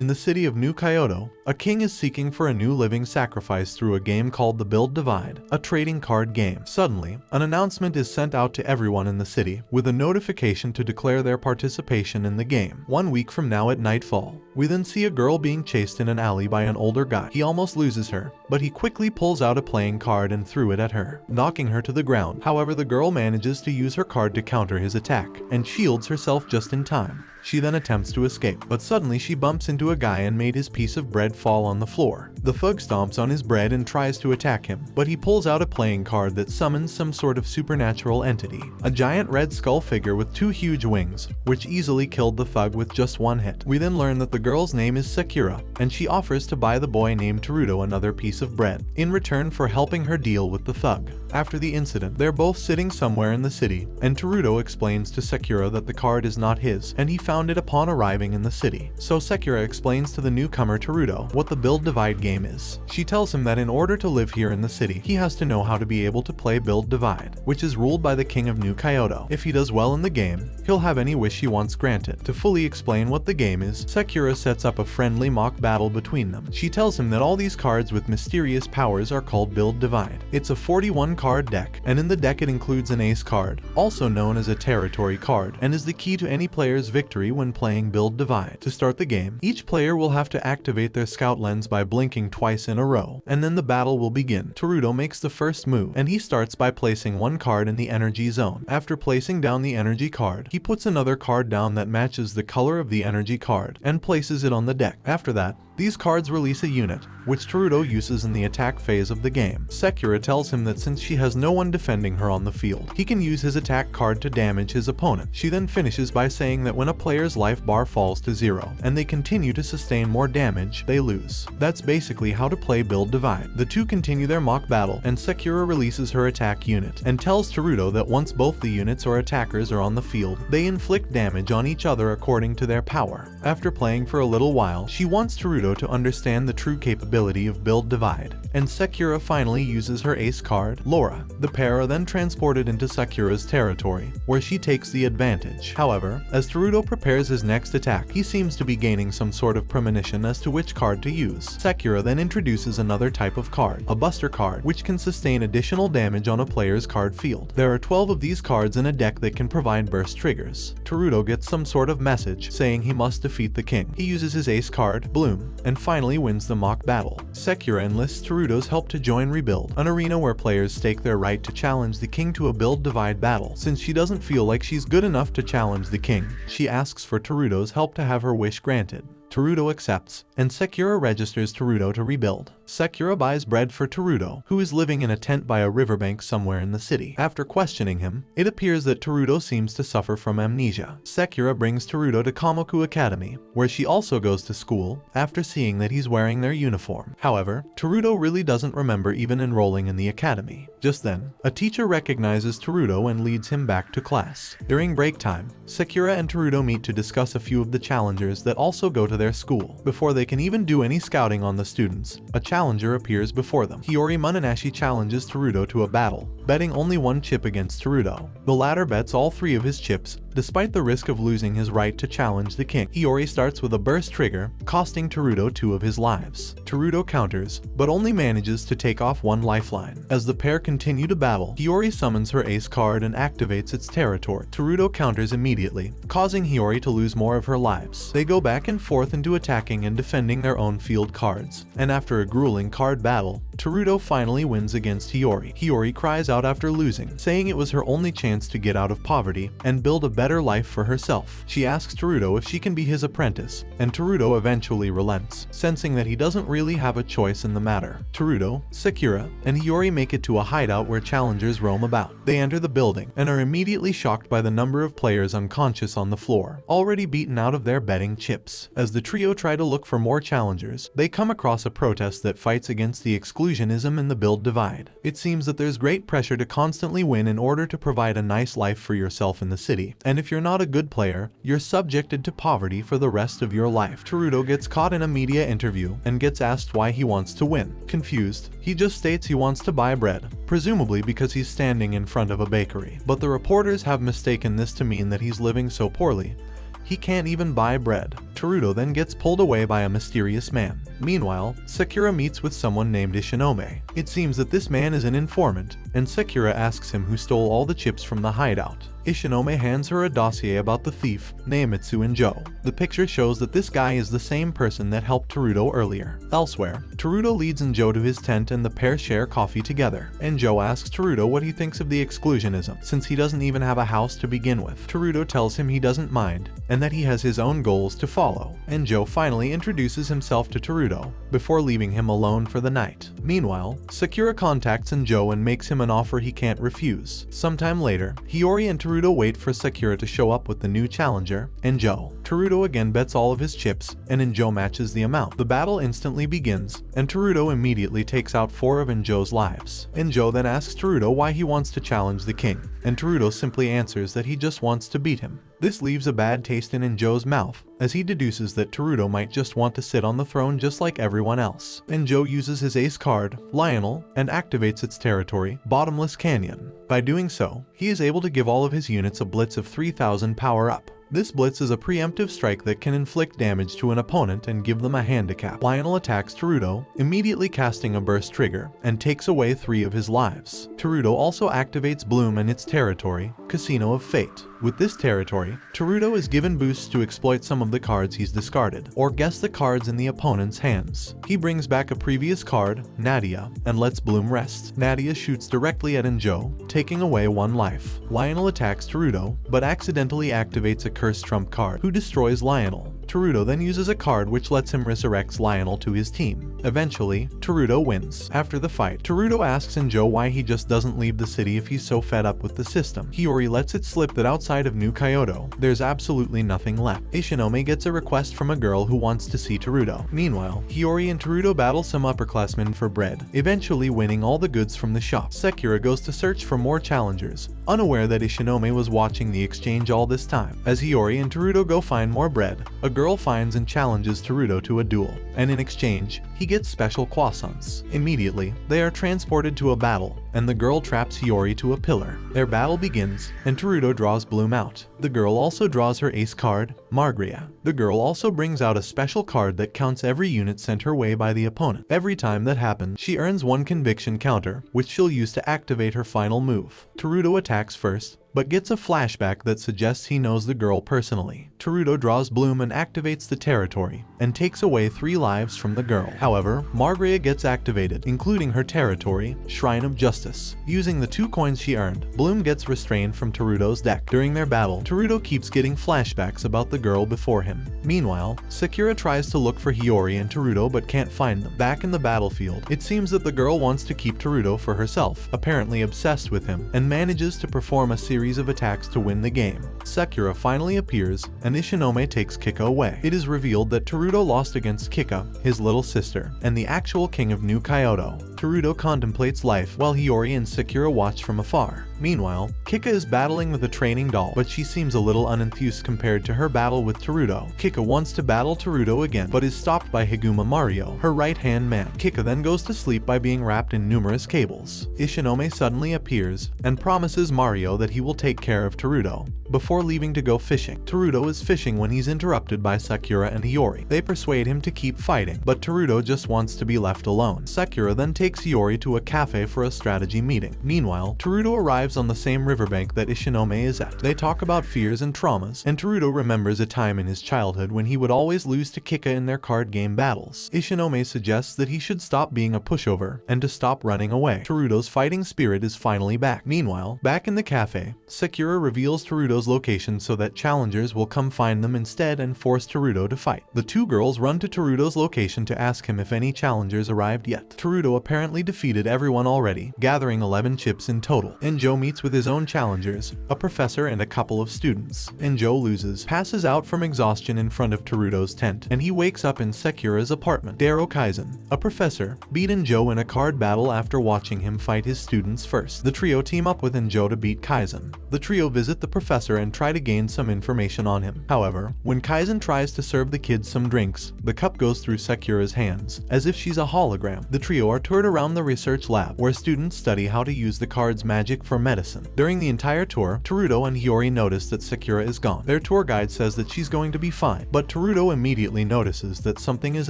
In the city of New Kyoto, a king is seeking for a new living sacrifice through a game called the Build Divide, a trading card game. Suddenly, an announcement is sent out to everyone in the city with a notification to declare their participation in the game. 1 week from now at nightfall, we then see a girl being chased in an alley by an older guy. He almost loses her, but he quickly pulls out a playing card and threw it at her, knocking her to the ground. However, the girl manages to use her card to counter his attack and shields herself just in time. She then attempts to escape, but suddenly she bumps into a guy and made his piece of bread fall on the floor. The thug stomps on his bread and tries to attack him, but he pulls out a playing card that summons some sort of supernatural entity, a giant red skull figure with 2 huge wings, which easily killed the thug with just 1 hit. We then learn that the girl's name is Sakura, and she offers to buy the boy named Teruhito another piece of bread, in return for helping her deal with the thug. After the incident, they're both sitting somewhere in the city, and Teruhito explains to Sakura that the card is not his, and he found it upon arriving in the city. So Sakura explains to the newcomer Teruhito what the Build Divide game is. She tells him that in order to live here in the city, he has to know how to be able to play Build Divide, which is ruled by the king of New Kyoto. If he does well in the game, he'll have any wish he wants granted. To fully explain what the game is, Sakura sets up a friendly mock battle between them. She tells him that all these cards with mysterious powers are called Build Divide. It's a 41 card deck, and in the deck it includes an ace card, also known as a territory card, and is the key to any player's victory when playing Build Divide. To start the game, each player will have to activate their scout lens by blinking twice in a row, and then the battle will begin. Teruhito makes the first move, and he starts by placing 1 card in the energy zone. After placing down the energy card, he puts another card down that matches the color of the energy card, and places it on the deck. After that, these cards release a unit, which Teruhito uses in the attack phase of the game. Sakura tells him that since she has no one defending her on the field, he can use his attack card to damage his opponent. She then finishes by saying that when a player's life bar falls to 0, and they continue to sustain more damage, they lose. That's basically how to play Build Divide. The two continue their mock battle, and Sakura releases her attack unit, and tells Teruhito that once both the units or attackers are on the field, they inflict damage on each other according to their power. After playing for a little while, she wants Teruhito to understand the true capability of Build Divide, and Sakura finally uses her ace card, Laura. The pair are then transported into Sakura's territory, where she takes the advantage. However, as Teruhito prepares his next attack, he seems to be gaining some sort of premonition as to which card to use. Sakura then introduces another type of card, a buster card, which can sustain additional damage on a player's card field. There are 12 of these cards in a deck that can provide burst triggers. Teruhito gets some sort of message saying he must defeat the king. He uses his ace card, Bloom, and finally wins the mock battle. Sakura enlists Teruhito's help to join Rebuild, an arena where players stake their right to challenge the king to a Build Divide battle. Since she doesn't feel like she's good enough to challenge the king, she asks for Teruhito's help to have her wish granted. Teruhito accepts, and Sakura registers Teruhito to rebuild. Sakura buys bread for Teruhito, who is living in a tent by a riverbank somewhere in the city. After questioning him, it appears that Teruhito seems to suffer from amnesia. Sakura brings Teruhito to Kamoku Academy, where she also goes to school, after seeing that he's wearing their uniform. However, Teruhito really doesn't remember even enrolling in the academy. Just then, a teacher recognizes Teruhito and leads him back to class. During break time, Sakura and Teruhito meet to discuss a few of the challengers that also go to their school. Before they can even do any scouting on the students, a challenger appears before them. Hiyori Munanashi challenges Teruhito to a battle, betting only 1 chip against Teruhito. The latter bets all 3 of his chips, despite the risk of losing his right to challenge the king. Hiyori starts with a burst trigger, costing Teruhito 2 of his lives. Teruhito counters, but only manages to take off 1 lifeline. As the pair continue to battle, Hiyori summons her ace card and activates its territory. Teruhito counters immediately, causing Hiyori to lose more of her lives. They go back and forth into attacking and defending their own field cards, and after a grueling card battle, Teruhito finally wins against Hiyori. Hiyori cries out after losing, saying it was her only chance to get out of poverty and build a better life for herself. She asks Teruhito if she can be his apprentice, and Teruhito eventually relents, sensing that he doesn't really have a choice in the matter. Teruhito, Sakura, and Hiyori make it to a hideout where challengers roam about. They enter the building, and are immediately shocked by the number of players unconscious on the floor, already beaten out of their betting chips. As the trio try to look for more challengers, they come across a protest that fights against the exclusionism in the Build Divide. It seems that there's great pressure to constantly win in order to provide a nice life for yourself in the city, and if you're not a good player, you're subjected to poverty for the rest of your life. Teruhito gets caught in a media interview and gets asked why he wants to win. Confused, he just states he wants to buy bread, presumably because he's standing in front of a bakery. But the reporters have mistaken this to mean that he's living so poorly, he can't even buy bread. Teruto then gets pulled away by a mysterious man. Meanwhile, Sakura meets with someone named Ishinome. It seems that this man is an informant, and Sakura asks him who stole all the chips from the hideout. Ishinome hands her a dossier about the thief, Neimitsu and Joe. The picture shows that this guy is the same person that helped Teruto earlier. Elsewhere, Teruto leads Joe to his tent and the pair share coffee together. Joe asks Teruto what he thinks of the exclusionism, since he doesn't even have a house to begin with. Teruto tells him he doesn't mind, and that he has his own goals to follow. Joe finally introduces himself to Teruto, before leaving him alone for the night. Meanwhile, Sakura contacts Joe and makes him an offer he can't refuse. Sometime later, Hiyori and Teruto wait for Sakura to show up with the new challenger, Joe. Teruto again bets all of his chips, and Joe matches the amount. The battle instantly begins, and Teruto immediately takes out 4 of Joe's lives. Joe then asks Teruto why he wants to challenge the king, and Teruto simply answers that he just wants to beat him. This leaves a bad taste in Joe's mouth, as he deduces that Teruto might just want to sit on the throne just like everyone else. Joe uses his ace card, Lionel, and activates its territory, Bottomless Canyon. By doing so, he is able to give all of his units a blitz of 3000 power up. This blitz is a preemptive strike that can inflict damage to an opponent and give them a handicap. Lionel attacks Teruto, immediately casting a burst trigger, and takes away 3 of his lives. Teruto also activates Bloom and its territory, Casino of Fate. With this territory, Teruto is given boosts to exploit some of the cards he's discarded, or guess the cards in the opponent's hands. He brings back a previous card, Nadia, and lets Bloom rest. Nadia shoots directly at Joe, taking away 1 life. Lionel attacks Teruto, but accidentally activates a cursed trump card, who destroys Lionel. Teruto then uses a card which lets him resurrect Lionel to his team. Eventually, Teruto wins. After the fight, Teruto asks Joe why he just doesn't leave the city if he's so fed up with the system. Hiyori lets it slip that outside of New Kyoto, there's absolutely nothing left. Ishinome gets a request from a girl who wants to see Teruto. Meanwhile, Hiyori and Teruto battle some upperclassmen for bread, eventually winning all the goods from the shop. Sakura goes to search for more challengers, unaware that Ishinome was watching the exchange all this time. As Hiyori and Teruto go find more bread, a girl finds and challenges Teruto to a duel, and in exchange, he gets special croissants. Immediately, they are transported to a battle, and the girl traps Hiyori to a pillar. Their battle begins, and Teruto draws Bloom out. The girl also draws her ace card, Margria. The girl also brings out a special card that counts every unit sent her way by the opponent. Every time that happens, she earns 1 conviction counter, which she'll use to activate her final move. Teruto attacks first, but gets a flashback that suggests he knows the girl personally. Teruto draws Bloom and activates the territory, and takes away 3 lives from the girl. However, Margria gets activated, including her territory, Shrine of Justice. Using the 2 coins she earned, Bloom gets restrained from Teruto's deck. During their battle, Teruto keeps getting flashbacks about the girl before him. Meanwhile, Sakura tries to look for Hiyori and Teruto but can't find them. Back in the battlefield, it seems that the girl wants to keep Teruto for herself, apparently obsessed with him, and manages to perform a series of attacks to win the game. Sakura finally appears, and Ishinome takes Kika away. It is revealed that Teruto lost against Kika, his little sister, and the actual king of New Kyoto. Teruto contemplates life while Hiyori and Sakura watch from afar. Meanwhile, Kika is battling with a training doll, but she seems a little unenthused compared to her battle with Teruto. Kika wants to battle Teruto again, but is stopped by Higuma Mario, her right-hand man. Kika then goes to sleep by being wrapped in numerous cables. Ishinome suddenly appears, and promises Mario that he will take care of Teruto, before leaving to go fishing. Teruto is fishing when he's interrupted by Sakura and Hiyori. They persuade him to keep fighting, but Teruto just wants to be left alone. Sakura then takes Hiyori to a cafe for a strategy meeting. Meanwhile, Teruto arrives on the same riverbank that Ishinome is at. They talk about fears and traumas, and Teruto remembers a time in his childhood when he would always lose to Kika in their card game battles. Ishinome suggests that he should stop being a pushover, and to stop running away. Teruto's fighting spirit is finally back. Meanwhile, back in the cafe, Sakura reveals Teruto's location so that challengers will come find them instead and force Teruto to fight. The 2 girls run to Teruto's location to ask him if any challengers arrived yet. Teruto apparently defeated everyone already, gathering 11 chips in total. Joe meets with his own challengers, a professor and a couple of students. Joe loses, passes out from exhaustion in front of Teruto's tent, and he wakes up in Sakura's apartment. Daro Kaizen, a professor, beat Joe in a card battle after watching him fight his students first. The trio team up with Joe to beat Kaizen. The trio visit the professor and try to gain some information on him. However, when Kaizen tries to serve the kids some drinks, the cup goes through Sakura's hands, as if she's a hologram. The trio are toured around the research lab, where students study how to use the card's magic for medicine. During the entire tour, Teruto and Hiyori notice that Sakura is gone. Their tour guide says that she's going to be fine, but Teruto immediately notices that something is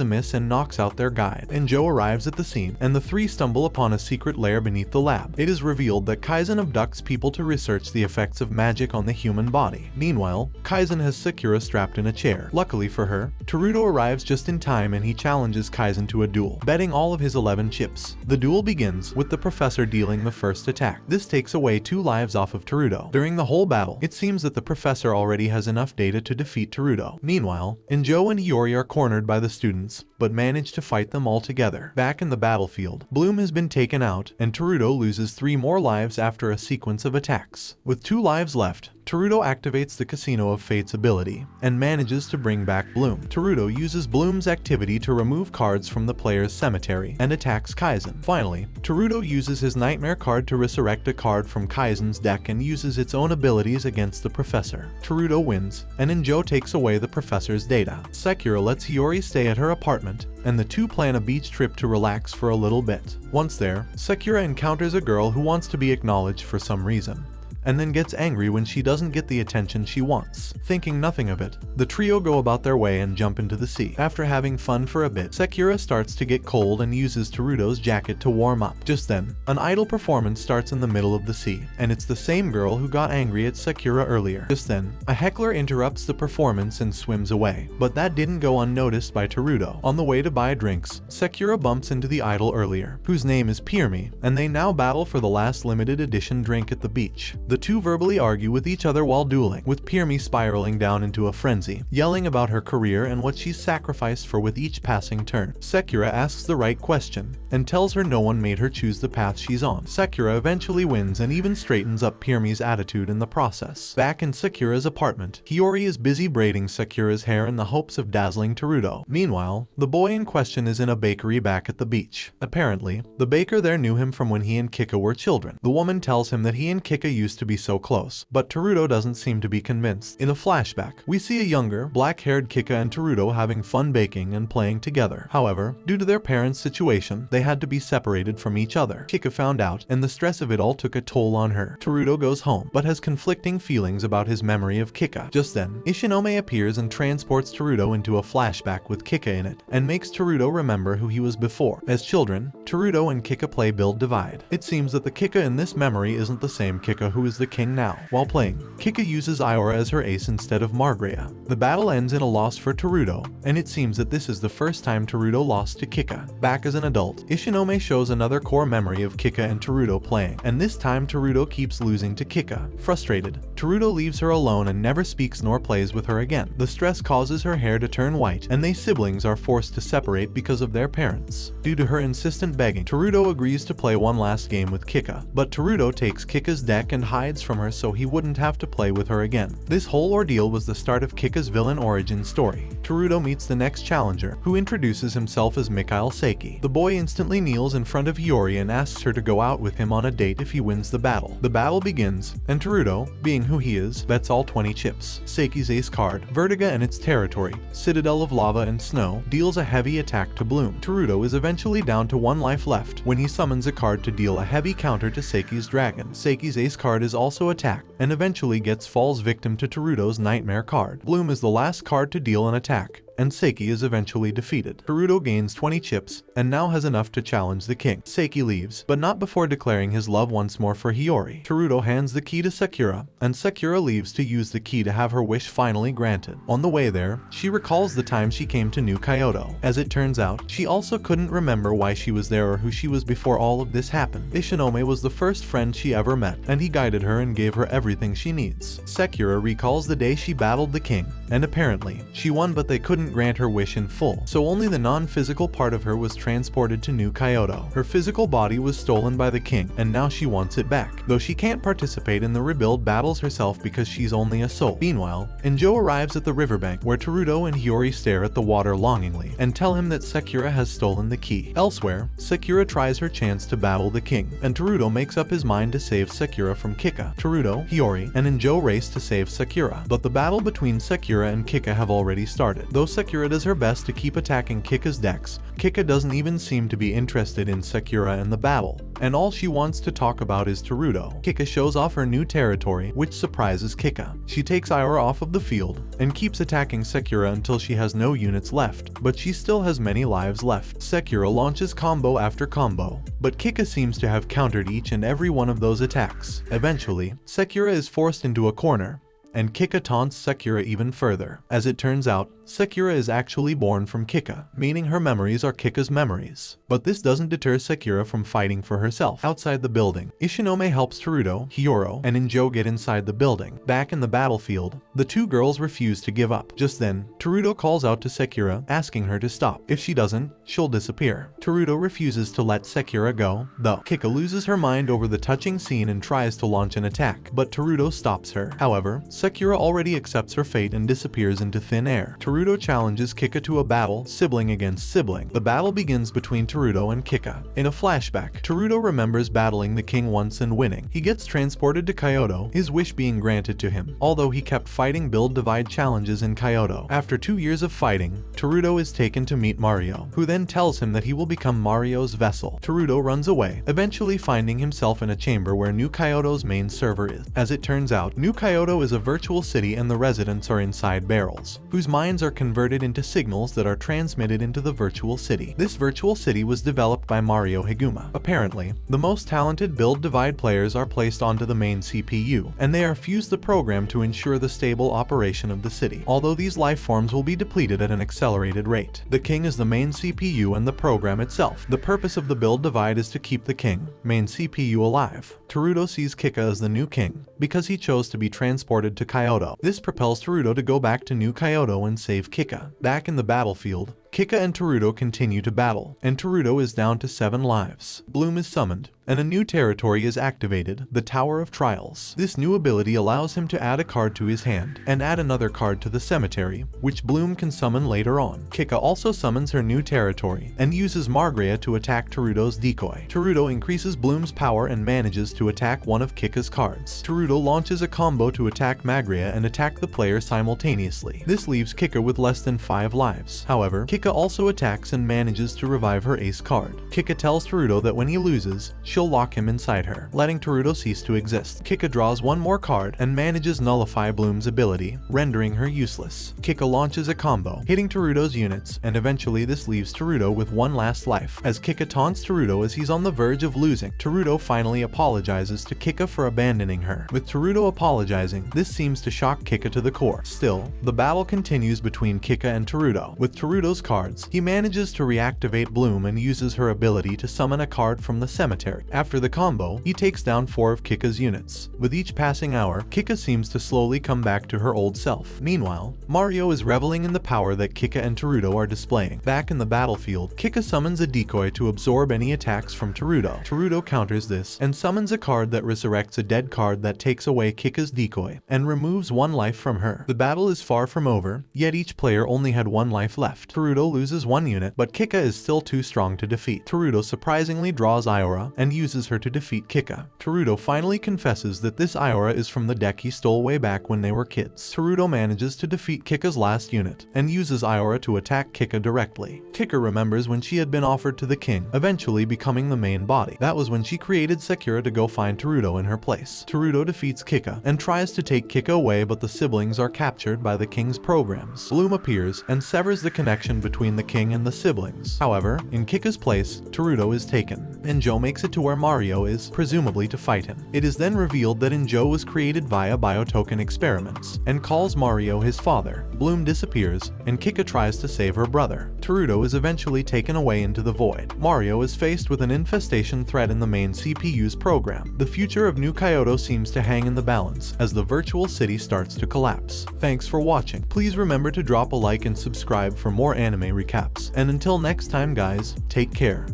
amiss and knocks out their guide. Joe arrives at the scene, and the three stumble upon a secret lair beneath the lab. It is revealed that Kaizen abducts people to research the effects of magic on the human body. Meanwhile, Kaizen has Sakura strapped in a chair. Luckily for her, Teruto arrives just in time and he challenges Kaizen to a duel, betting all of his 11 chips. The duel begins with the professor dealing the first attack. This takes away 2 lives off of Teruto. During the whole battle, it seems that the professor already has enough data to defeat Teruto. Meanwhile, Joe and Hiyori are cornered by the students, but manage to fight them all together. Back in the battlefield, Bloom has been taken out, and Teruto loses 3 more lives after a sequence of attacks. With 2 lives left, Teruto activates the Casino of Fate's ability and manages to bring back Bloom. Teruto uses Bloom's activity to remove cards from the player's cemetery and attacks Kaizen. Finally, Teruto uses his Nightmare card to resurrect a card from Kaizen's deck and uses its own abilities against the professor. Teruto wins, and Injo takes away the professor's data. Sakura lets Hiyori stay at her apartment, and the two plan a beach trip to relax for a little bit. Once there, Sakura encounters a girl who wants to be acknowledged for some reason, and then gets angry when she doesn't get the attention she wants. Thinking nothing of it, the trio go about their way and jump into the sea. After having fun for a bit, Sakura starts to get cold and uses Teruto's jacket to warm up. Just then, an idol performance starts in the middle of the sea, and it's the same girl who got angry at Sakura earlier. Just then, a heckler interrupts the performance and swims away, but that didn't go unnoticed by Teruto. On the way to buy drinks, Sakura bumps into the idol earlier, whose name is Pirmi, and they now battle for the last limited edition drink at the beach. The two verbally argue with each other while dueling, with Pirmi spiraling down into a frenzy, yelling about her career and what she's sacrificed for with each passing turn. Sakura asks the right question, and tells her no one made her choose the path she's on. Sakura eventually wins and even straightens up Pirmi's attitude in the process. Back in Sakura's apartment, Hiyori is busy braiding Sakura's hair in the hopes of dazzling Teruto. Meanwhile, the boy in question is in a bakery back at the beach. Apparently, the baker there knew him from when he and Kika were children. The woman tells him that he and Kika used to be so close, but Teruto doesn't seem to be convinced. In a flashback, we see a younger, black-haired Kika and Teruto having fun baking and playing together. However, due to their parents' situation, they had to be separated from each other. Kika found out, and the stress of it all took a toll on her. Teruto goes home, but has conflicting feelings about his memory of Kika. Just then, Ishinome appears and transports Teruto into a flashback with Kika in it, and makes Teruto remember who he was before. As children, Teruto and Kika play Build Divide. It seems that the Kika in this memory isn't the same Kika who is the king now. While playing, Kika uses Iora as her ace instead of Margrea. The battle ends in a loss for Teruto, and it seems that this is the first time Teruto lost to Kika. Back as an adult, Ishinome shows another core memory of Kika and Teruto playing, and this time Teruto keeps losing to Kika. Frustrated, Teruto leaves her alone and never speaks nor plays with her again. The stress causes her hair to turn white, and they siblings are forced to separate because of their parents. Due to her insistent begging, Teruto agrees to play one last game with Kika, but Teruto takes Kika's deck and hides from her so he wouldn't have to play with her again. This whole ordeal was the start of Kika's villain origin story. Teruto meets the next challenger, who introduces himself as Mikhail Seiki. The boy instantly kneels in front of Hiyori and asks her to go out with him on a date if he wins the battle. The battle begins, and Teruto, being who he is, bets all 20 chips. Seiki's ace card, Vertiga and its territory, Citadel of Lava and Snow, deals a heavy attack to Bloom. Teruto is eventually down to 1 life left when he summons a card to deal a heavy counter to Seiki's dragon. Seiki's ace card is also attacked, and eventually falls victim to Teruto's Nightmare card. Bloom is the last card to deal an attack, and Seiki is eventually defeated. Teruto gains 20 chips, and now has enough to challenge the king. Seiki leaves, but not before declaring his love once more for Hiyori. Teruto hands the key to Sakura, and Sakura leaves to use the key to have her wish finally granted. On the way there, she recalls the time she came to New Kyoto. As it turns out, she also couldn't remember why she was there or who she was before all of this happened. Ishinome was the first friend she ever met, and he guided her and gave her everything she needs. Sakura recalls the day she battled the king, and apparently, she won but they couldn't grant her wish in full, so only the non-physical part of her was transported to New Kyoto. Her physical body was stolen by the king, and now she wants it back, though she can't participate in the rebuild battles herself because she's only a soul. Meanwhile, Injo arrives at the riverbank where Teruto and Hiyori stare at the water longingly and tell him that Sakura has stolen the key. Elsewhere, Sakura tries her chance to battle the king, and Teruto makes up his mind to save Sakura from Kika. Teruto, Hiyori, and Injo race to save Sakura, but the battle between Sakura Sakura and Kika have already started. Though Sakura does her best to keep attacking Kika's decks, Kika doesn't even seem to be interested in Sakura and the battle, and all she wants to talk about is Teruto. Kika shows off her new territory, which surprises Kika. She takes Iora off of the field and keeps attacking Sakura until she has no units left, but she still has many lives left. Sakura launches combo after combo, but Kika seems to have countered each and every one of those attacks. Eventually, Sakura is forced into a corner, and Kika taunts Sakura even further. As it turns out, Sakura is actually born from Kika, meaning her memories are Kika's memories. But this doesn't deter Sakura from fighting for herself. Outside the building, Ishinome helps Teruto, Hiyoro, and Injo get inside the building. Back in the battlefield, the two girls refuse to give up. Just then, Teruto calls out to Sakura, asking her to stop. If she doesn't, she'll disappear. Teruto refuses to let Sakura go, though. Kika loses her mind over the touching scene and tries to launch an attack, but Teruto stops her. However, Sakura already accepts her fate and disappears into thin air. Teruto challenges Kika to a battle, sibling against sibling. The battle begins between Teruto and Kika. In a flashback, Teruto remembers battling the king once and winning. He gets transported to Kyoto, his wish being granted to him, although he kept fighting build divide challenges in Kyoto. After 2 years of fighting, Teruto is taken to meet Mario, who then tells him that he will become Mario's vessel. Teruto runs away, eventually finding himself in a chamber where New Kyoto's main server is. As it turns out, New Kyoto is a virtual city and the residents are inside barrels, whose minds are converted into signals that are transmitted into the virtual city. This virtual city was developed by Mario Higuma. Apparently, the most talented build divide players are placed onto the main CPU, and they are fused the program to ensure the stable operation of the city, although these life forms will be depleted at an accelerated rate. The king is the main CPU and the program itself. The purpose of the build divide is to keep the king, main CPU, alive. Teruto sees Kika as the new king, because he chose to be transported to Kyoto. This propels Teruto to go back to New Kyoto and save Kika. Back in the battlefield, Kika and Teruto continue to battle, and Teruto is down to 7 lives. Bloom is summoned, and a new territory is activated, the Tower of Trials. This new ability allows him to add a card to his hand, and add another card to the cemetery, which Bloom can summon later on. Kika also summons her new territory, and uses Margrea to attack Teruto's decoy. Teruto increases Bloom's power and manages to attack one of Kika's cards. Teruto launches a combo to attack Margrea and attack the player simultaneously. This leaves Kika with less than 5 lives. However, Kika also attacks and manages to revive her ace card. Kika tells Teruto that when he loses, she'll lock him inside her, letting Teruto cease to exist. Kika draws one more card and manages nullify Bloom's ability, rendering her useless. Kika launches a combo, hitting Teruto's units, and eventually this leaves Teruto with one last life. As Kika taunts Teruto as he's on the verge of losing, Teruto finally apologizes to Kika for abandoning her. With Teruto apologizing, this seems to shock Kika to the core. Still, the battle continues between Kika and Teruto. With Teruto's cards, he manages to reactivate Bloom and uses her ability to summon a card from the cemetery. After the combo, he takes down 4 of Kika's units. With each passing hour, Kika seems to slowly come back to her old self. Meanwhile, Mario is reveling in the power that Kika and Teruto are displaying. Back in the battlefield, Kika summons a decoy to absorb any attacks from Teruto. Teruto counters this and summons a card that resurrects a dead card that takes away Kika's decoy and removes 1 life from her. The battle is far from over, yet each player only had 1 life left. Teruto loses 1 unit, but Kika is still too strong to defeat. Teruto surprisingly draws Iora and uses her to defeat Kika. Teruto finally confesses that this Iora is from the deck he stole way back when they were kids. Teruto manages to defeat Kika's last unit and uses Iora to attack Kika directly. Kika remembers when she had been offered to the king, eventually becoming the main body. That was when she created Sakura to go find Teruto in her place. Teruto defeats Kika and tries to take Kika away, but the siblings are captured by the king's programs. Bloom appears and severs the connection between the king and the siblings. However, in Kika's place, Teruto is taken, and Joe makes it to where Mario is, presumably to fight him. It is then revealed that Injo was created via biotoken experiments, and calls Mario his father. Bloom disappears, and Kika tries to save her brother. Teruto is eventually taken away into the void. Mario is faced with an infestation threat in the main CPU's program. The future of New Kyoto seems to hang in the balance as the virtual city starts to collapse. Thanks for watching. Please remember to drop a like and subscribe for more anime recaps. And until next time guys, take care.